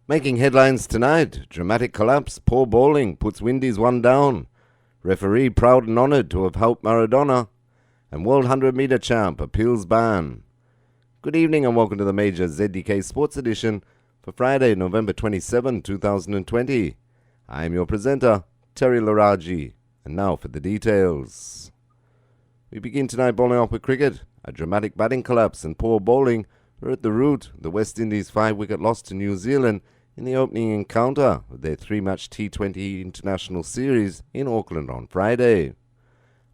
Making headlines tonight, dramatic collapse, poor bowling, puts Windies one down. Referee proud and honoured to have helped Maradona. And World 100-metre champ appeals ban. Good evening and welcome to the major ZDK Sports Edition for Friday, November 27, 2020. I am your presenter, Terry Laraji, and now for the details. We begin tonight bowling off with cricket. A dramatic batting collapse and poor bowling were at the root of the West Indies' 5-wicket loss to New Zealand in the opening encounter of their 3-match T20 International Series in Auckland on Friday.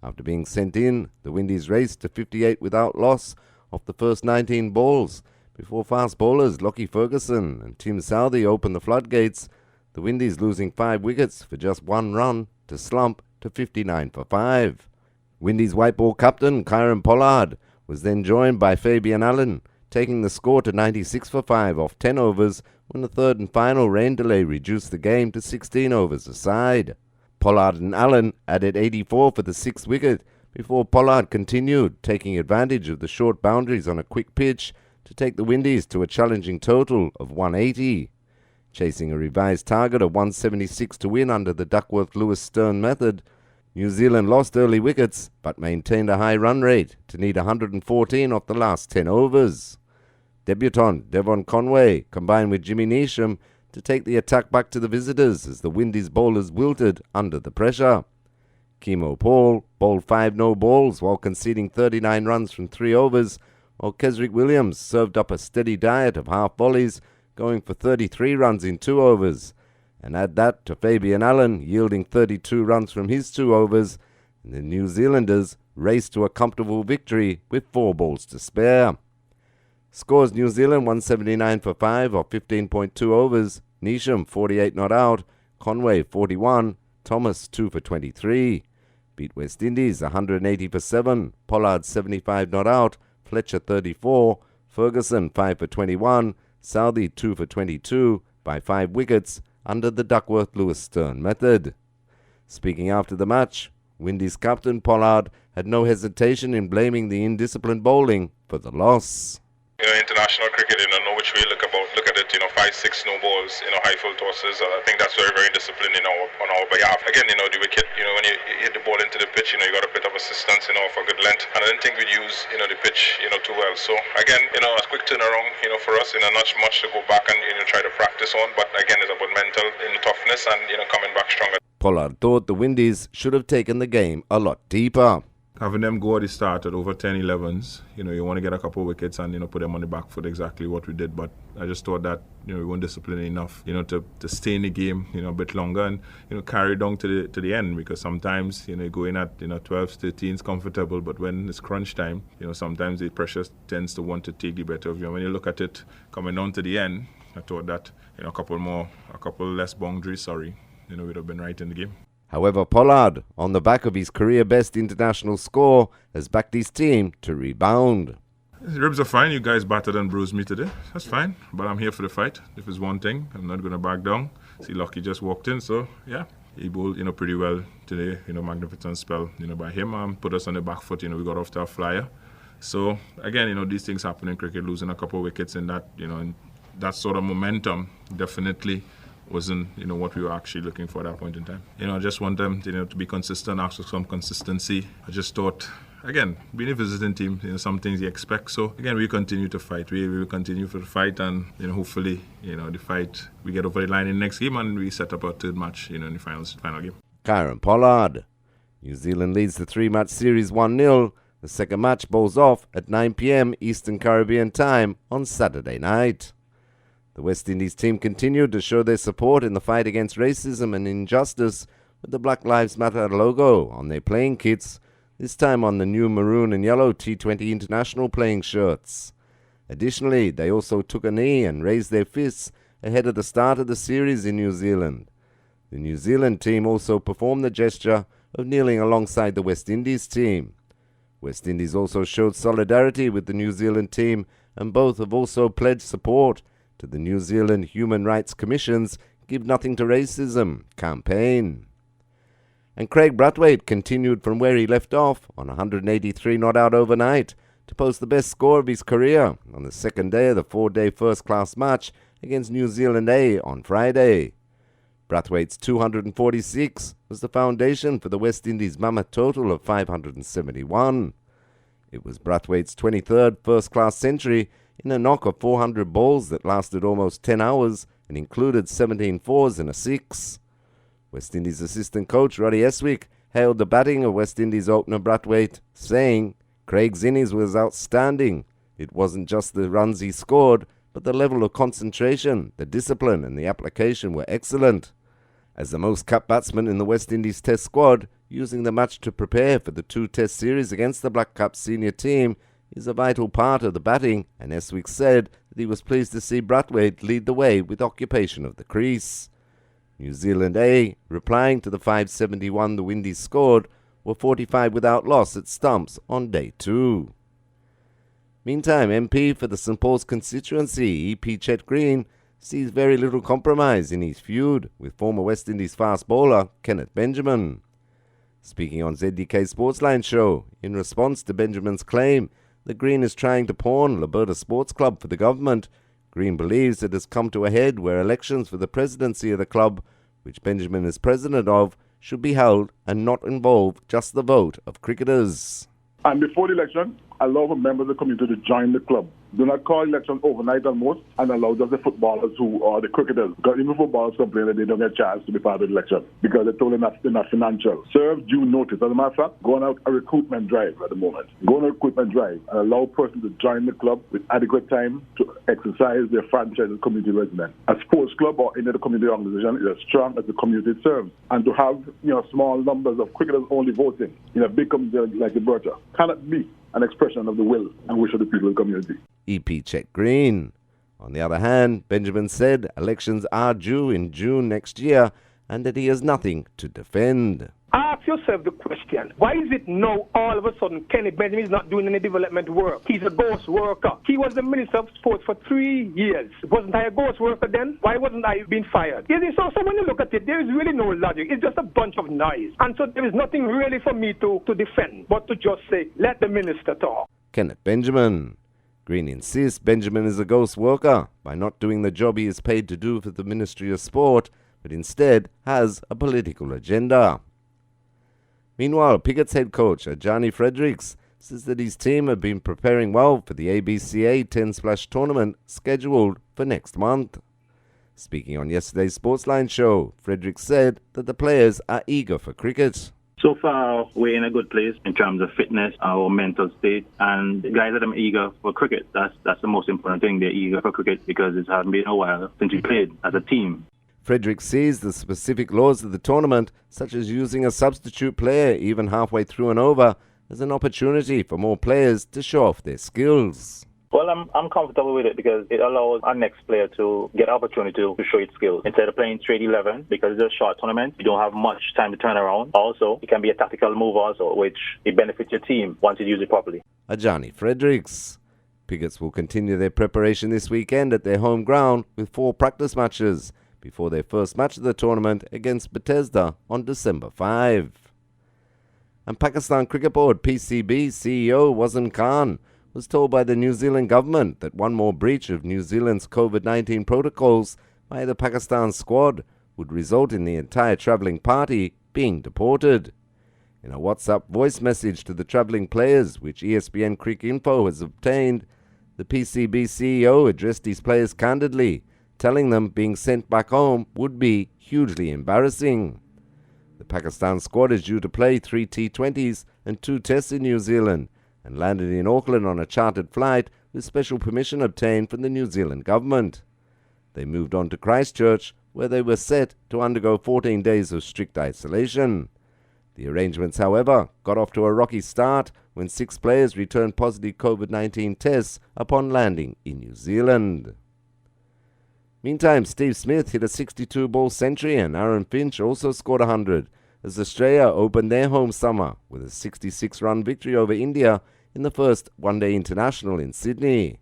After being sent in, the Windies raced to 58 without loss off the first 19 balls before fast bowlers Lockie Ferguson and Tim Southee opened the floodgates, the Windies losing 5 wickets for just 1 run to slump to 59 for 5. Windies white ball captain Kieron Pollard was then joined by Fabian Allen, taking the score to 96 for 5 off 10 overs when the third and final rain delay reduced the game to 16 overs aside. Pollard and Allen added 84 for the 6th wicket before Pollard continued, taking advantage of the short boundaries on a quick pitch to take the Windies to a challenging total of 180. Chasing a revised target of 176 to win under the Duckworth-Lewis-Stern method, New Zealand lost early wickets but maintained a high run rate to need 114 off the last 10 overs. Debutant Devon Conway combined with Jimmy Neesham to take the attack back to the visitors as the Windies bowlers wilted under the pressure. Kemo Paul bowled 5 no-balls while conceding 39 runs from 3 overs, while Kesrick Williams served up a steady diet of half volleys, going for 33 runs in 2 overs. And add that to Fabian Allen yielding 32 runs from his 2 overs, and the New Zealanders raced to a comfortable victory with 4 balls to spare. Scores: New Zealand 179 for 5 off 15.2 overs, Neesham 48 not out, Conway 41, Thomas 2 for 23. Beat West Indies 180 for 7, Pollard 75 not out, Fletcher 34, Ferguson 5 for 21, Southee 2 for 22 by 5 wickets under the Duckworth-Lewis-Stern method. Speaking after the match, Windies captain Pollard had no hesitation in blaming the indisciplined bowling for the loss. International cricket, know which way look at it, 5-6 no balls, high full tosses. I think that's very, very disciplined, on our behalf. Again, the wicket, when you hit the ball into the pitch, you got a bit of assistance, for good length. And I didn't think we'd use, the pitch, too well. So again, a quick turnaround, for us, not much to go back and, try to practice on. But again, it's about mental, toughness and, coming back stronger. Pollard thought the Windies should have taken the game a lot deeper. Having them go at the start at over 10-11s, you want to get a couple of wickets and, put them on the back foot, exactly what we did. But I just thought that, we weren't disciplined enough, to stay in the game, a bit longer and, carry down to the end. Because sometimes, you go in at, 12s, 13s comfortable, but when it's crunch time, sometimes the pressure tends to want to take the better of you. And when you look at it coming down to the end, I thought that, a couple less boundaries, we'd have been right in the game. However, Pollard, on the back of his career-best international score, has backed his team to rebound. The ribs are fine. You guys battered and bruised me today. That's fine. But I'm here for the fight. If it's one thing, I'm not going to back down. See, Lockie just walked in, so yeah. He bowled, pretty well today. Magnificent spell, by him. Put us on the back foot. We got off to a flyer. So, again, these things happen in cricket. Losing a couple of wickets in that, in that sort of momentum definitely wasn't, what we were actually looking for at that point in time. I just want them, to be consistent, ask for some consistency. I just thought, again, being a visiting team, some things you expect. So, again, we continue to fight. We will continue for the fight and, hopefully, the fight, we get over the line in the next game and we set up our third match, in the final game. Kieron Pollard. New Zealand leads the 3-match series 1-0. The second match bowls off at 9 p.m. Eastern Caribbean time on Saturday night. The West Indies team continued to show their support in the fight against racism and injustice with the Black Lives Matter logo on their playing kits, this time on the new maroon and yellow T20 International playing shirts. Additionally, they also took a knee and raised their fists ahead of the start of the series in New Zealand. The New Zealand team also performed the gesture of kneeling alongside the West Indies team. West Indies also showed solidarity with the New Zealand team, and both have also pledged support to the New Zealand Human Rights Commission's Give Nothing to Racism campaign. And Craig Brathwaite continued from where he left off on 183 not out overnight to post the best score of his career on the second day of the 4-day first-class match against New Zealand A on Friday. Brathwaite's 246 was the foundation for the West Indies' mammoth total of 571. It was Brathwaite's 23rd first-class century in a knock of 400 balls that lasted almost 10 hours and included 17 fours and a six. West Indies assistant coach Roddy Eswick hailed the batting of West Indies opener Brathwaite, saying, "Craig's innings was outstanding. It wasn't just the runs he scored, but the level of concentration, the discipline and the application were excellent." As the most capped batsman in the West Indies Test squad, using the match to prepare for the 2-Test series against the Black Caps senior team is a vital part of the batting, and Eswick said that he was pleased to see Brathwaite lead the way with occupation of the crease. New Zealand A, replying to the 571 the Windies scored, were 45 without loss at stumps on day 2. Meantime, MP for the St Paul's constituency, E.P. Chet Green, sees very little compromise in his feud with former West Indies fast bowler Kenneth Benjamin. Speaking on ZDK Sportsline show, in response to Benjamin's claim that Green is trying to pawn Liberta Sports Club for the government, Green believes it has come to a head where elections for the presidency of the club, which Benjamin is president of, should be held and not involve just the vote of cricketers. And before the election, allow for members of the community to join the club. Do not call elections overnight almost, and allow just the footballers who are the cricketers. Because even footballers complain that they don't get a chance to be part of the election because they're told they're not financial. Serve due notice. As a matter of fact, going out a recruitment drive at the moment. Go on a recruitment drive and allow persons to join the club with adequate time to exercise their franchise as community resident. A sports club or any other community organization is as strong as the community it serves. And to have small numbers of cricketers only voting in a big community like Liberta cannot be an expression of the will and wish of the people of the community. E.P. Chet Green. On the other hand, Benjamin said elections are due in June next year and that he has nothing to defend. Ask yourself the question, why is it now all of a sudden Kenny Benjamin is not doing any development work? He's a ghost worker. He was the Minister of Sports for 3 years. Wasn't I a ghost worker then? Why wasn't I being fired? So when you look at it, there is really no logic. It's just a bunch of noise. And so there is nothing really for me to defend, but to just say, let the minister talk. Kenneth Benjamin. Green insists Benjamin is a ghost worker by not doing the job he is paid to do for the Ministry of Sport, but instead has a political agenda. Meanwhile, Pickett's head coach, Ajani Fredericks, says that his team have been preparing well for the ABCA 10 Splash tournament scheduled for next month. Speaking on yesterday's Sportsline show, Fredericks said that the players are eager for cricket. So far, we're in a good place in terms of fitness, our mental state, and the guys that are eager for cricket. That's the most important thing. They're eager for cricket because it hasn't been a while since we played as a team. Fredericks sees the specific laws of the tournament, such as using a substitute player even halfway through an over, as an opportunity for more players to show off their skills. Well, I'm comfortable with it because it allows our next player to get opportunity to show its skills. Instead of playing straight 11, because it's a short tournament, you don't have much time to turn around. Also, it can be a tactical move also, which it benefits your team once you use it properly. Ajani Fredericks. Pickets will continue their preparation this weekend at their home ground with 4 practice matches before their first match of the tournament against Bethesda on December 5. And Pakistan Cricket Board PCB CEO Wasim Khan was told by the New Zealand government that one more breach of New Zealand's COVID-19 protocols by the Pakistan squad would result in the entire travelling party being deported. In a WhatsApp voice message to the travelling players, which ESPN Cricinfo has obtained, the PCB CEO addressed his players candidly, telling them being sent back home would be hugely embarrassing. The Pakistan squad is due to play 3 T20s and 2 tests in New Zealand, and landed in Auckland on a chartered flight with special permission obtained from the New Zealand government. They moved on to Christchurch, where they were set to undergo 14 days of strict isolation. The arrangements, however, got off to a rocky start when 6 players returned positive COVID-19 tests upon landing in New Zealand. Meantime, Steve Smith hit a 62-ball century and Aaron Finch also scored 100, as Australia opened their home summer with a 66-run victory over India in the first one-day international in Sydney.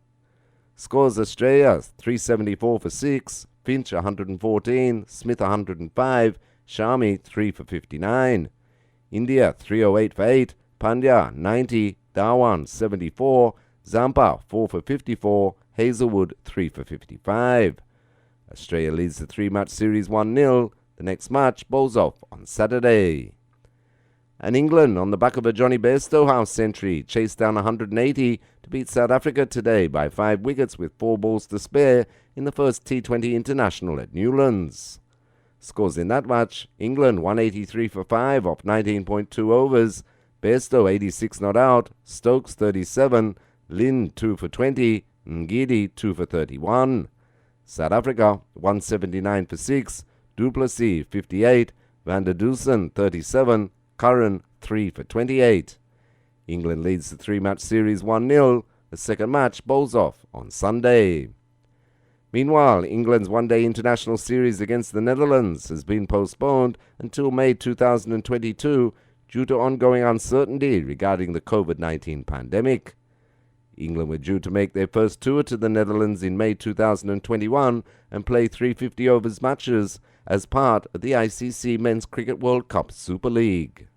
Scores: Australia 374 for 6, Finch 114, Smith 105, Shami 3 for 59. India 308 for 8, Pandya 90, Dhawan 74, Zampa 4 for 54, Hazelwood 3 for 55. Australia leads the 3-match series 1-0. The next match bowls off on Saturday. And England, on the back of a Johnny Bairstow house century, chased down 180 to beat South Africa today by 5 wickets with 4 balls to spare in the first T20 International at Newlands. Scores in that match: England 183 for 5 off 19.2 overs, Bairstow 86 not out, Stokes 37, Lynn 2 for 20, Ngidi 2 for 31. South Africa 179 for 6, du Plessis 58, Van der Dusen 37, Curran 3 for 28. England leads the 3-match series 1-0. The second match bowls off on Sunday. Meanwhile, England's one-day international series against the Netherlands has been postponed until May 2022 due to ongoing uncertainty regarding the COVID-19 pandemic. England were due to make their first tour to the Netherlands in May 2021 and play 350 overs matches as part of the ICC Men's Cricket World Cup Super League.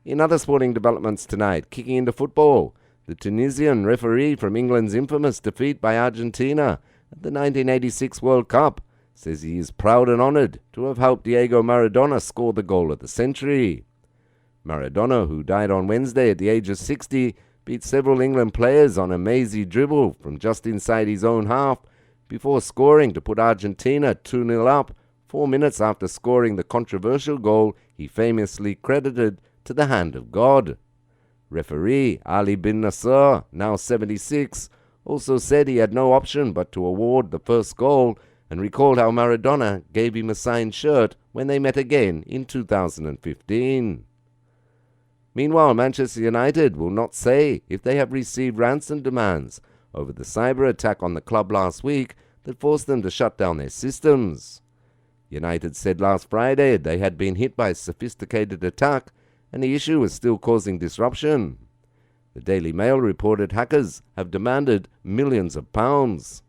In other sporting developments tonight, kicking into football, the Tunisian referee from England's infamous defeat by Argentina at the 1986 World Cup says he is proud and honoured to have helped Diego Maradona score the goal of the century. Maradona, who died on Wednesday at the age of 60, beat several England players on a mazy dribble from just inside his own half before scoring to put Argentina 2-0 up 4 minutes after scoring the controversial goal he famously credited to the hand of God. Referee Ali bin Nasser, now 76, also said he had no option but to award the first goal and recalled how Maradona gave him a signed shirt when they met again in 2015. Meanwhile, Manchester United will not say if they have received ransom demands over the cyber attack on the club last week that forced them to shut down their systems. United said last Friday they had been hit by a sophisticated attack and the issue is still causing disruption. The Daily Mail reported hackers have demanded millions of pounds.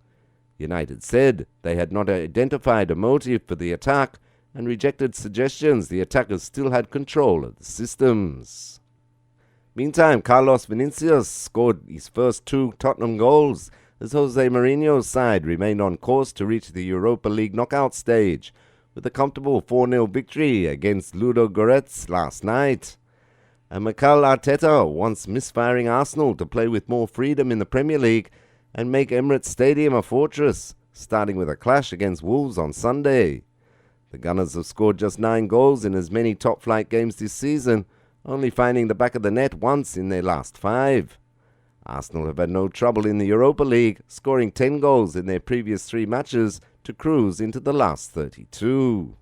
United said they had not identified a motive for the attack and rejected suggestions the attackers still had control of the systems. Meantime, Carlos Vinicius scored his first 2 Tottenham goals as Jose Mourinho's side remained on course to reach the Europa League knockout stage with a comfortable 4-0 victory against Ludo Goretz last night. And Mikel Arteta wants misfiring Arsenal to play with more freedom in the Premier League and make Emirates Stadium a fortress, starting with a clash against Wolves on Sunday. The Gunners have scored just 9 goals in as many top-flight games this season, only finding the back of the net once in their last 5. Arsenal have had no trouble in the Europa League, scoring 10 goals in their previous 3 matches to cruise into the last 32.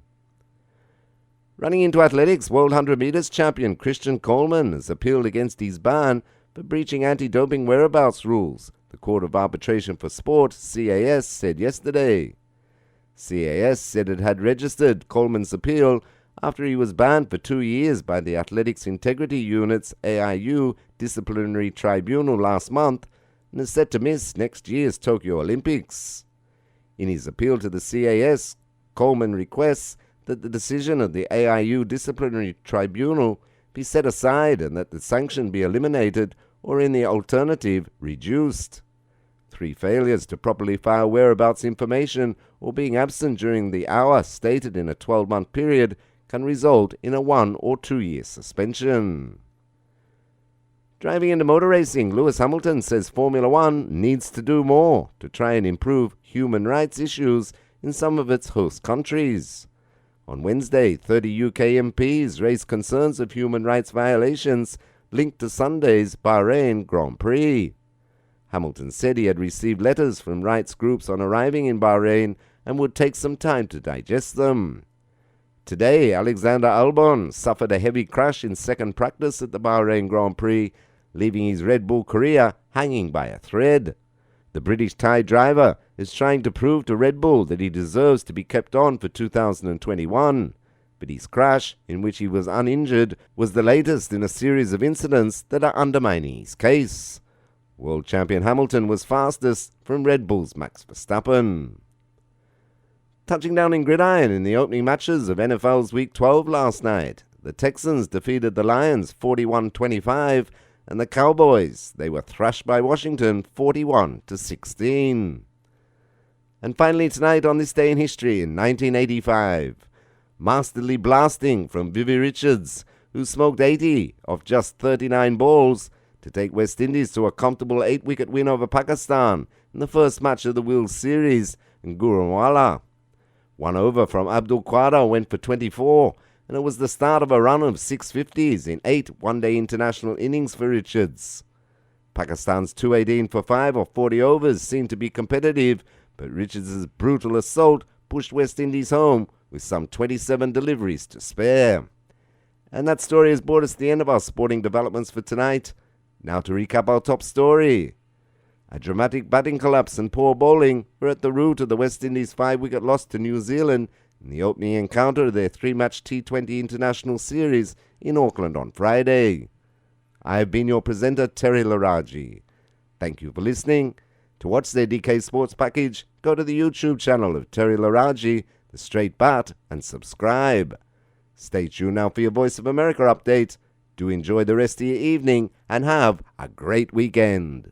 Running into athletics, World 100 metres champion Christian Coleman has appealed against his ban for breaching anti-doping whereabouts rules, the Court of Arbitration for Sport, CAS, said yesterday. CAS said it had registered Coleman's appeal after he was banned for 2 years by the Athletics Integrity Unit's AIU Disciplinary Tribunal last month and is set to miss next year's Tokyo Olympics. In his appeal to the CAS, Coleman requests that the decision of the AIU Disciplinary Tribunal be set aside and that the sanction be eliminated or, in the alternative, reduced. 3 failures to properly file whereabouts information or being absent during the hour stated in a 12-month period can result in a 1 or 2 year suspension. Driving into motor racing, Lewis Hamilton says Formula One needs to do more to try and improve human rights issues in some of its host countries. On Wednesday, 30 UK MPs raised concerns of human rights violations linked to Sunday's Bahrain Grand Prix. Hamilton said he had received letters from rights groups on arriving in Bahrain and would take some time to digest them. Today, Alexander Albon suffered a heavy crash in second practice at the Bahrain Grand Prix, leaving his Red Bull career hanging by a thread. The British Thai driver is trying to prove to Red Bull that he deserves to be kept on for 2021, but his crash, in which he was uninjured, was the latest in a series of incidents that are undermining his case. World champion Hamilton was fastest from Red Bull's Max Verstappen. Touching down in gridiron in the opening matches of NFL's Week 12 last night, the Texans defeated the Lions 41-25, and the Cowboys, they were thrashed by Washington 41-16. And finally tonight on this day in history in 1985, masterly blasting from Vivi Richards, who smoked 80 off just 39 balls to take West Indies to a comfortable 8-wicket win over Pakistan in the first match of the World Series in Gujranwala. One over from Abdul Qadir went for 24, and it was the start of a run of 650s in 8 one-day international innings for Richards. Pakistan's 218 for 5 or 40 overs seemed to be competitive, but Richards' brutal assault pushed West Indies home with some 27 deliveries to spare. And that story has brought us to the end of our sporting developments for tonight. Now to recap our top story. A dramatic batting collapse and poor bowling were at the root of the West Indies' 5-wicket loss to New Zealand in the opening encounter of their 3-match T20 International Series in Auckland on Friday. I have been your presenter, Terry Laraji. Thank you for listening. To watch their DK Sports package, go to the YouTube channel of Terry Laraji, The Straight Bat, and subscribe. Stay tuned now for your Voice of America update. Do enjoy the rest of your evening and have a great weekend.